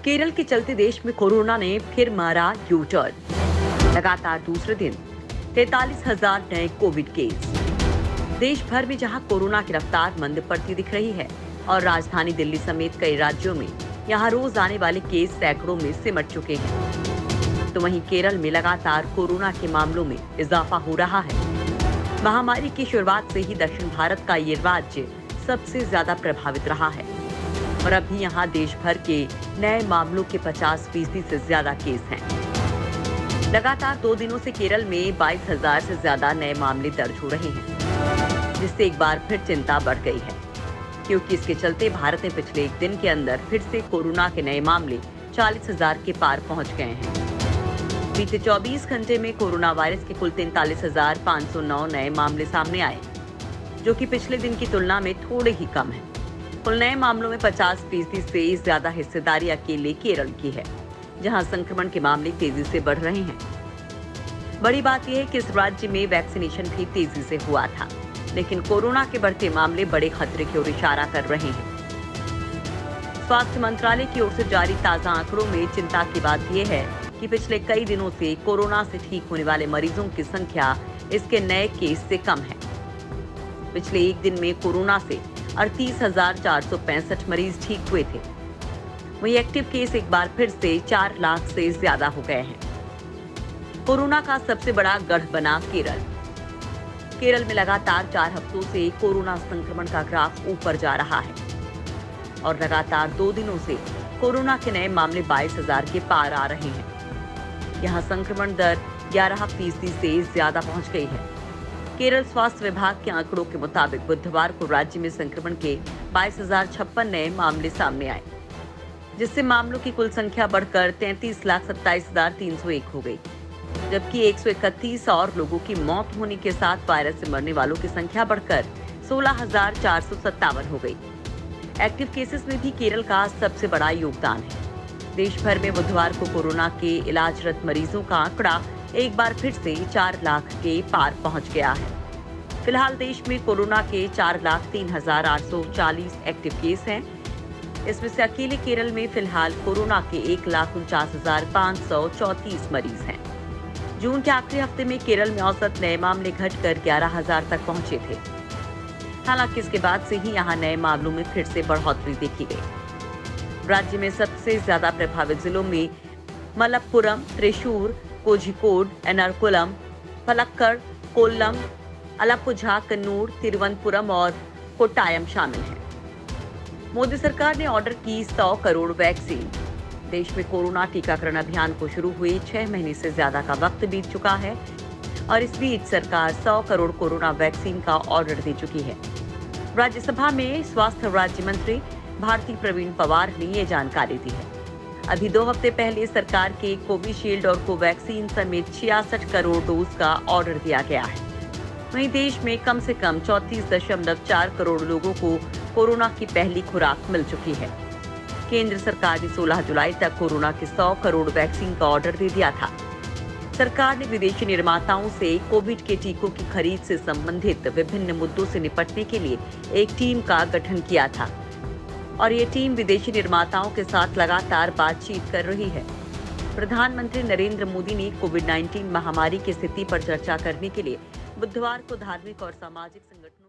केरल के चलते देश में कोरोना ने फिर मारा यू टर्न। लगातार दूसरे दिन 43,000 नए कोविड केस। देश भर में जहां कोरोना की रफ्तार मंद पड़ती दिख रही है और राजधानी दिल्ली समेत कई राज्यों में यहां रोज आने वाले केस सैकड़ों में सिमट चुके हैं, तो वहीं केरल में लगातार कोरोना के मामलों में इजाफा हो रहा है। महामारी की शुरुआत से ही दक्षिण भारत का ये राज्य सबसे ज्यादा प्रभावित रहा है और अभी यहाँ देश भर के नए मामलों के 50% से ज्यादा केस हैं। लगातार 2 दिनों से केरल में 22,000 से ज्यादा नए मामले दर्ज हो रहे हैं, जिससे एक बार फिर चिंता बढ़ गई है, क्योंकि इसके चलते भारत में पिछले एक दिन के अंदर फिर से कोरोना के नए मामले 40,000 के पार पहुंच गए हैं। बीते 24 घंटे में कोरोना वायरस के कुल 43,509 नए मामले सामने आए, जो कि पिछले दिन की तुलना में थोड़े ही कम है। कुल नए मामलों में 50% से ज्यादा हिस्सेदारी अकेले केरल की है, जहां संक्रमण के मामले तेजी से बढ़ रहे हैं। बड़ी बात यह है कि इस राज्य में वैक्सीनेशन भी तेजी से हुआ था, लेकिन कोरोना के बढ़ते मामले बड़े खतरे की ओर इशारा कर रहे हैं। स्वास्थ्य मंत्रालय की ओर से जारी ताजा आंकड़ों में चिंता की बात यह है कि पिछले कई दिनों से कोरोना से ठीक होने वाले मरीजों की संख्या इसके नए केस से कम है। पिछले एक दिन में कोरोना से 38,465 मरीज ठीक हुए थे। वहीं एक्टिव केस एक बार फिर से 4 लाख से ज्यादा हो गए हैं। कोरोना का सबसे बड़ा गढ़ बना केरल। केरल में लगातार 4 हफ्तों से कोरोना संक्रमण का ग्राफ ऊपर जा रहा है और लगातार 2 दिनों से कोरोना के नए मामले 22,000 के पार आ रहे हैं। यहाँ संक्रमण दर 11% से ज्यादा पहुंच गई है। केरल स्वास्थ्य विभाग के आंकड़ों के मुताबिक बुधवार को राज्य में संक्रमण के 22,056 नए मामले सामने आए, जिससे मामलों की कुल संख्या बढ़कर 33,27,301 हो गई, जबकि 131 और लोगों की मौत होने के साथ वायरस से मरने वालों की संख्या बढ़कर 16,457 हो गई। एक्टिव केसेस में भी केरल का सबसे बड़ा योगदान है। देश भर में बुधवार को कोरोना के इलाजरत मरीजों का आंकड़ा एक बार फिर से 4 लाख के पार पहुंच गया है। फिलहाल देश में कोरोना के 4,03,840 एक्टिव केस हैं। इसमें से अकेले केरल में फिलहाल कोरोना के 1,49,534 मरीज हैं। जून के आखिरी हफ्ते में केरल में औसत नए मामले घटकर 11,000 तक पहुंचे थे। हालांकि इसके बाद से ही यहां नए मामलों में फिर से बढ़ोतरी देखी गई। राज्य में सबसे ज्यादा प्रभावित जिलों में मलप्पुरम, त्रिशूर, कोझिकोड, एर्नाकुलम, पलक्कड़, कोल्लम, आलप्पुझा, कन्नूर, तिरुवनंतपुरम और कोट्टायम शामिल हैं। मोदी सरकार ने ऑर्डर की 100 करोड़ वैक्सीन। देश में कोरोना टीकाकरण अभियान को शुरू हुए 6 महीने से ज्यादा का वक्त बीत चुका है और इस बीच सरकार 100 करोड़ कोरोना वैक्सीन का ऑर्डर दे चुकी है। राज्यसभा में स्वास्थ्य राज्य मंत्री भारती प्रवीण पवार ने ये जानकारी दी है। अभी 2 हफ्ते पहले सरकार के कोविशील्ड और कोवैक्सीन समेत 66 करोड़ डोज का ऑर्डर दिया गया है। वहीं देश में कम से कम 34.4 करोड़ लोगों को कोरोना की पहली खुराक मिल चुकी है। केंद्र सरकार ने 16 जुलाई तक कोरोना के 100 करोड़ वैक्सीन का ऑर्डर दे दिया था। सरकार ने विदेशी निर्माताओं से कोविड के टीकों की खरीद से संबंधित विभिन्न मुद्दों से निपटने के लिए एक टीम का गठन किया था और ये टीम विदेशी निर्माताओं के साथ लगातार बातचीत कर रही है। प्रधानमंत्री नरेंद्र मोदी ने कोविड-19 महामारी की स्थिति पर चर्चा करने के लिए बुधवार को धार्मिक और सामाजिक संगठनों